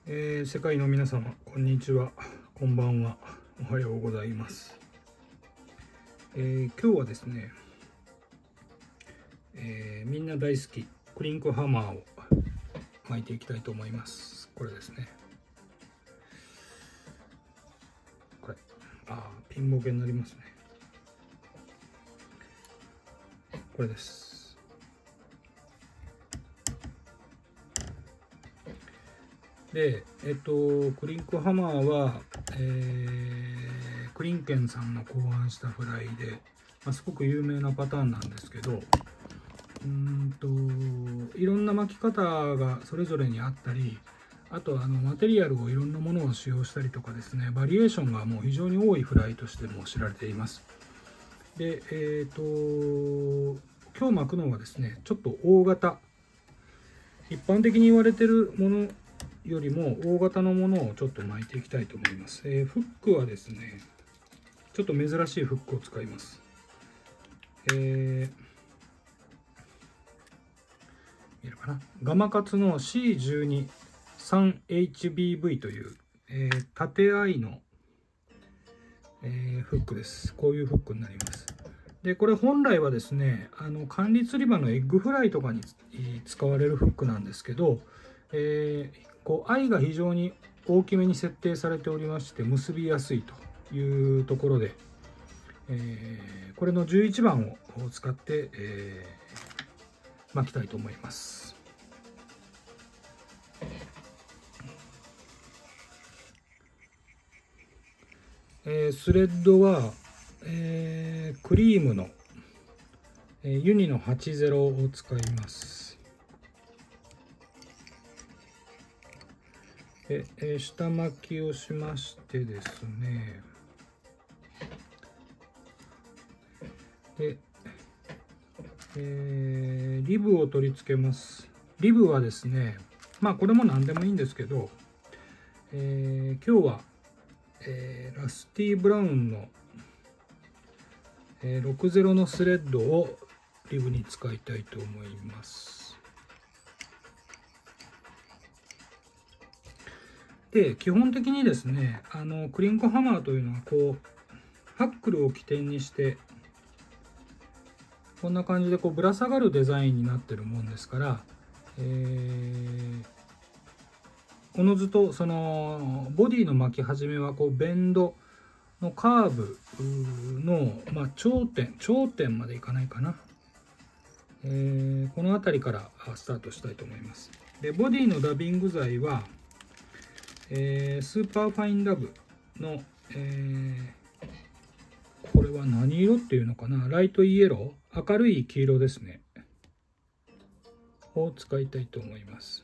世界の皆様、こんにちは、こんばんは、おはようございます。今日はですね、みんな大好きクリンクハマーを巻いていきたいと思います。これですね。これ、ピンボケになりますね。これです。で、クリンクハマーは、クリンケンさんの考案したフライで、すごく有名なパターンなんですけど、いろんな巻き方がそれぞれにあったり、あとマテリアルをいろんなものを使用したりとかですね、バリエーションがもう非常に多いフライとしても知られています。で、今日巻くのはですね、ちょっと大型、一般的に言われているものよりも大型のものをちょっと巻いていきたいと思います。フックはですね、ちょっと珍しいフックを使います。見えるかな、ガマカツの C123HBV という、縦アイの、フックです。こういうフックになります。で、これ本来はですね、管理釣り場のエッグフライとかに使われるフックなんですけど、こうアイが非常に大きめに設定されておりまして結びやすいというところで、これの11番を使って、巻きたいと思います。スレッドは、クリームの、ユニの80を使います。下巻きをしましてですね、で、リブを取り付けます。リブはですね、これも何でもいいんですけど、今日は、ラスティブラウンの、60のスレッドをリブに使いたいと思います。で、基本的にですね、クリンクハマーというのはこうハックルを起点にしてこんな感じでこうぶら下がるデザインになってるもんですから、おのずとそのボディの巻き始めはこうベンドのカーブの、頂点までいかないかな、この辺りからスタートしたいと思います。で、ボディのダビング材は、スーパーファインダブの、これは何色っていうのかな、ライトイエロー、明るい黄色ですね、を使いたいと思います。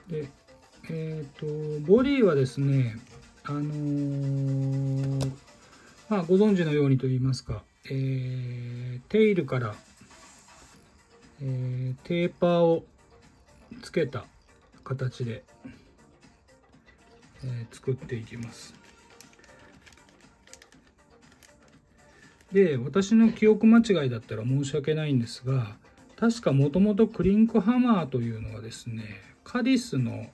で、ボディはですね、ご存知のようにと言いますか、テイルから、テーパーをつけた形で、作っていきます。で、私の記憶間違いだったら申し訳ないんですが、確かもともとクリンクハマーというのはですね、カディスの、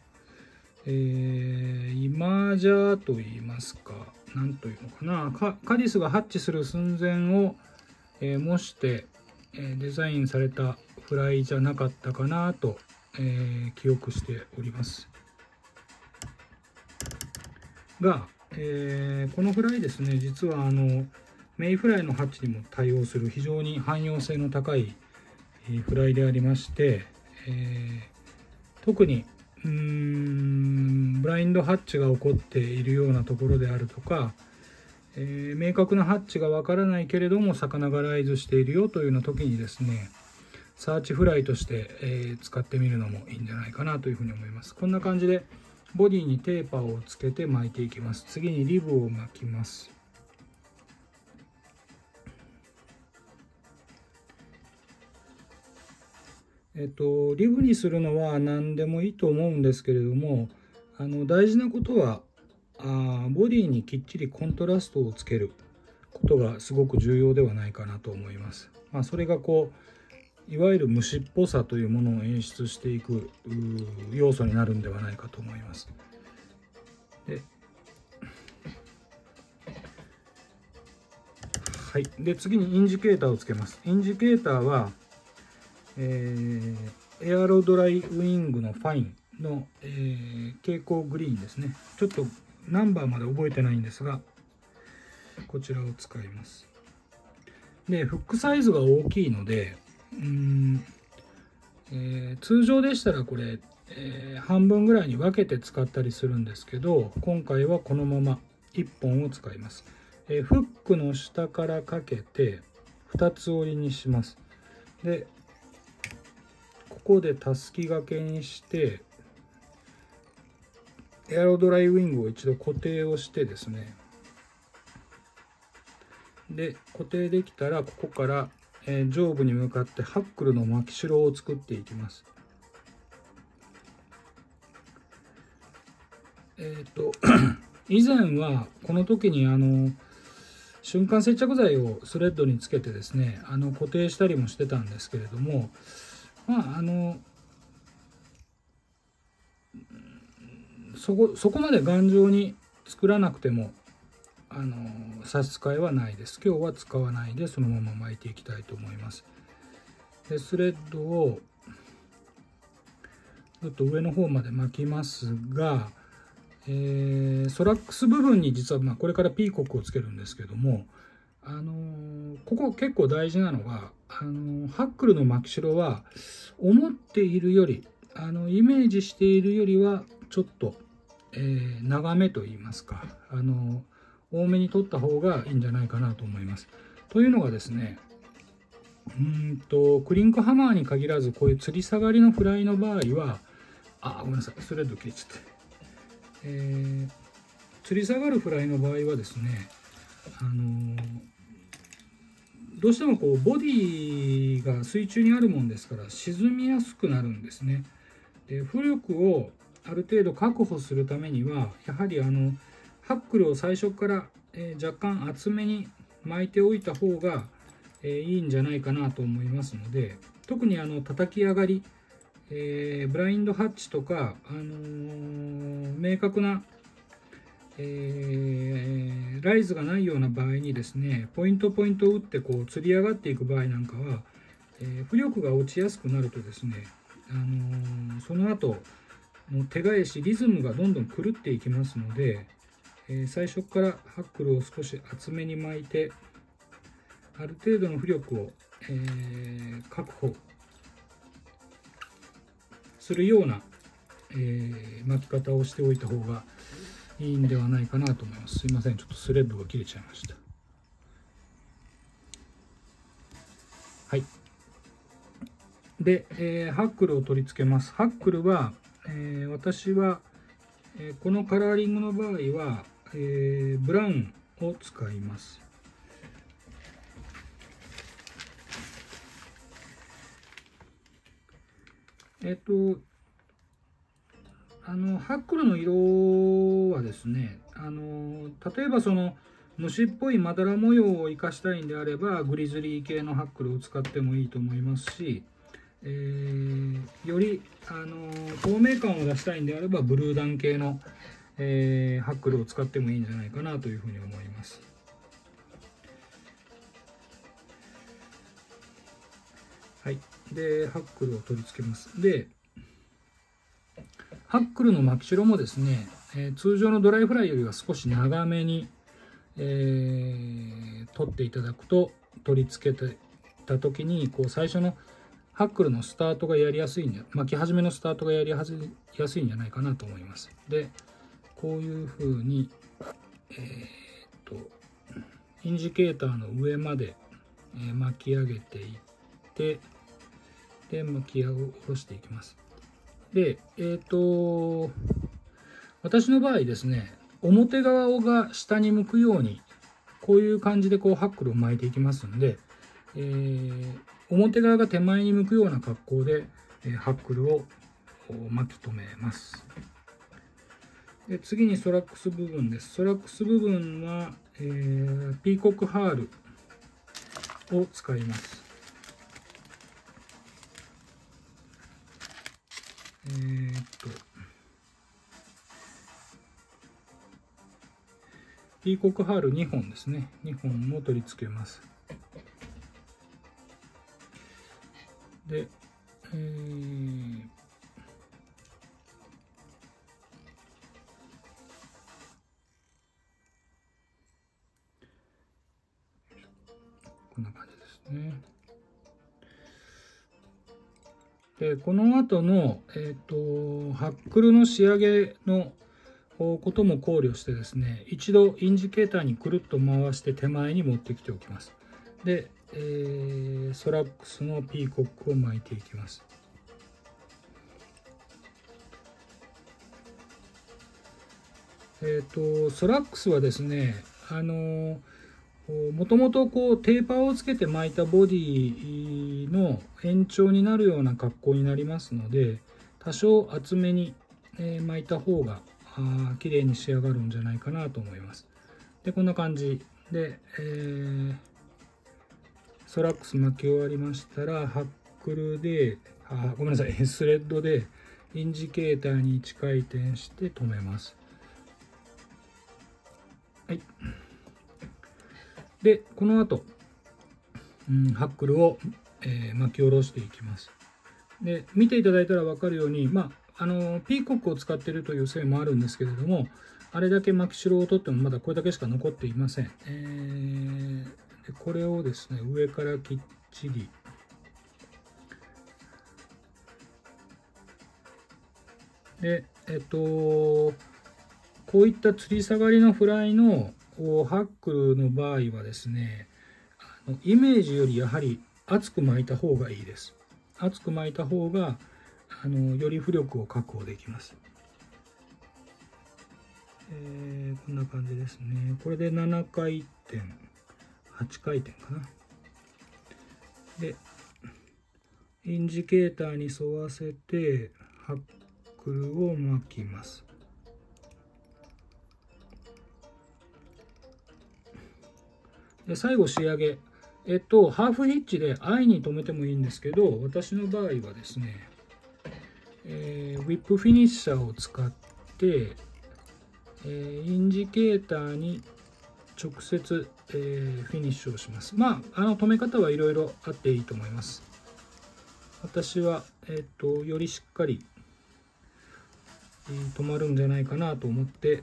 イマージャーといいますか、なんというのかな、カディスがハッチする寸前を、模して、デザインされたフライじゃなかったかなと、記憶しておりますが、このフライですね、実はメイフライのハッチにも対応する非常に汎用性の高いフライでありまして、特にブラインドハッチが起こっているようなところであるとか、明確なハッチがわからないけれども魚がライズしているよというような時にですね、サーチフライとして、使ってみるのもいいんじゃないかなというふうに思います。こんな感じでボディにテーパーをつけて巻いていきます。次にリブを巻きます。リブにするのは何でもいいと思うんですけれども、大事なことはボディにきっちりコントラストをつけることがすごく重要ではないかなと思います。それがいわゆる虫っぽさというものを演出していく要素になるんではないかと思います。で次にインジケーターをつけます。インジケーターは、エアロドライウィングのファインの、蛍光グリーンですね。ちょっとナンバーまで覚えてないんですが、こちらを使います。でフックサイズが大きいので通常でしたらこれ、半分ぐらいに分けて使ったりするんですけど、今回はこのまま1本を使います。フックの下からかけて2つ折りにします。でここでたすき掛けにしてエアロドライウィングを一度固定をしてですね、で固定できたらここから、上部に向かってハックルの巻き代を作っていきます。以前はこの時に瞬間接着剤をスレッドにつけてですね固定したりもしてたんですけれども、そこまで頑丈に作らなくても差し支えはないです。今日は使わないでそのまま巻いていきたいと思います。でスレッドをちょっと上の方まで巻きますが、ソラックス部分に実はこれからピーコックをつけるんですけども、ここ結構大事なのがハックルの巻き代は思っているよりイメージしているよりはちょっと、長めと言いますか多めに取った方がいいんじゃないかなと思います。というのがですね、クリンクハマーに限らずこういう吊り下がりのフライの場合はごめんなさい、スレッド切れちゃって、吊り下がるフライの場合はですねどうしてもボディが水中にあるもんですから沈みやすくなるんですね。で浮力をある程度確保するためにはやはりハックルを最初から、若干厚めに巻いておいた方が、いいんじゃないかなと思いますので、特に叩き上がり、ブラインドハッチとか、明確な、ライズがないような場合にですねポイントを打って吊り上がっていく場合なんかは、浮力が落ちやすくなるとですね、その後の手返しリズムがどんどん狂っていきますので、最初からハックルを少し厚めに巻いてある程度の浮力を、確保するような、巻き方をしておいた方がいいんではないかなと思います。すいません、ちょっとスレッドが切れちゃいました。はい。で、ハックルを取り付けます。ハックルは、私は、このカラーリングの場合は、ブラウンを使います。ハックルの色はですね例えば虫っぽいまだら模様を生かしたいんであればグリズリー系のハックルを使ってもいいと思いますし、より透明感を出したいんであればブルーダン系の、ハックルを使ってもいいんじゃないかなというふうに思います。はい、でハックルを取り付けます。でハックルの巻き代もですね、通常のドライフライよりは少し長めに、取っていただくと取り付けてた時に最初のハックルのスタートがやりやすい巻き始めのスタートがやりやすいんじゃないかなと思います。でこういうふうに、インジケーターの上まで、巻き上げていってで巻き下ろしていきます。で私の場合ですね表側が下に向くようにこういう感じでハックルを巻いていきますので、表側が手前に向くような格好で、ハックルを巻き留めます。で次にソラックス部分です。ソラックス部分は、ピーコックハールを使います。ピーコックハール2本ですね。2本も取り付けます。で、こんな感じですね。でこの後の、ハックルの仕上げのことも考慮してですね、一度インジケーターにくるっと回して手前に持ってきておきます。で、ソラックスのピーコックを巻いていきます。ソラックスはですね、もともとこうテーパーをつけて巻いたボディの延長になるような格好になりますので、多少厚めに巻いた方が綺麗に仕上がるんじゃないかなと思います。でこんな感じで、ソラックス巻き終わりましたら、ハックルでごめんなさいスレッドでインジケーターに1回転して止めます。はい。でこの後、ハックルを、巻き下ろしていきます。で見ていただいたら分かるように、ピーコックを使っているというせいもあるんですけれども、あれだけ巻き代を取ってもまだこれだけしか残っていません。でこれをですね、上からきっちりでこういった吊り下がりのフライのハックルの場合はですね、イメージよりやはり厚く巻いた方がいいです。厚く巻いた方がより浮力を確保できます。こんな感じですね。これで7回転8回転かな。でインジケーターに沿わせてハックルを巻きます。で最後仕上げ、ハーフヒッチで愛に止めてもいいんですけど、私の場合はですね、ウィップフィニッシャーを使って、インジケーターに直接、フィニッシュをします。止め方はいろいろあっていいと思います。私は、よりしっかり、止まるんじゃないかなと思って、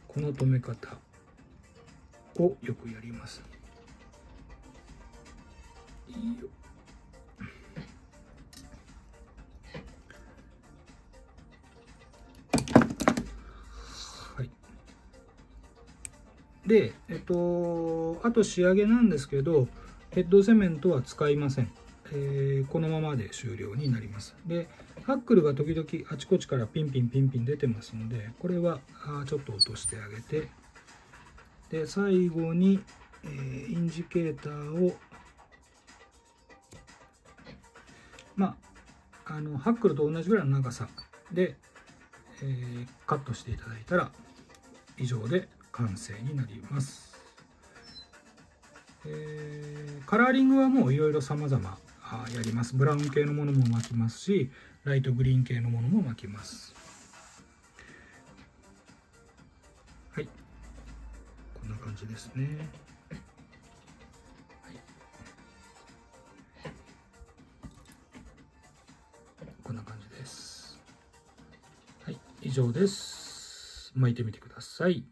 この止め方をよくやります。いいよ。はい。で、あと仕上げなんですけど、ヘッドセメントは使いません。このままで終了になります。で、ハックルが時々あちこちからピンピン出てますので、これはちょっと落としてあげて、で最後に、インジケーターをハックルと同じぐらいの長さで、カットしていただいたら以上で完成になります。カラーリングはもういろいろ様々やります。ブラウン系のものも巻きますし、ライトグリーン系のものも巻きます。はい、こんな感じですね。はい、こんな感じです。はい、以上です。巻いてみてください。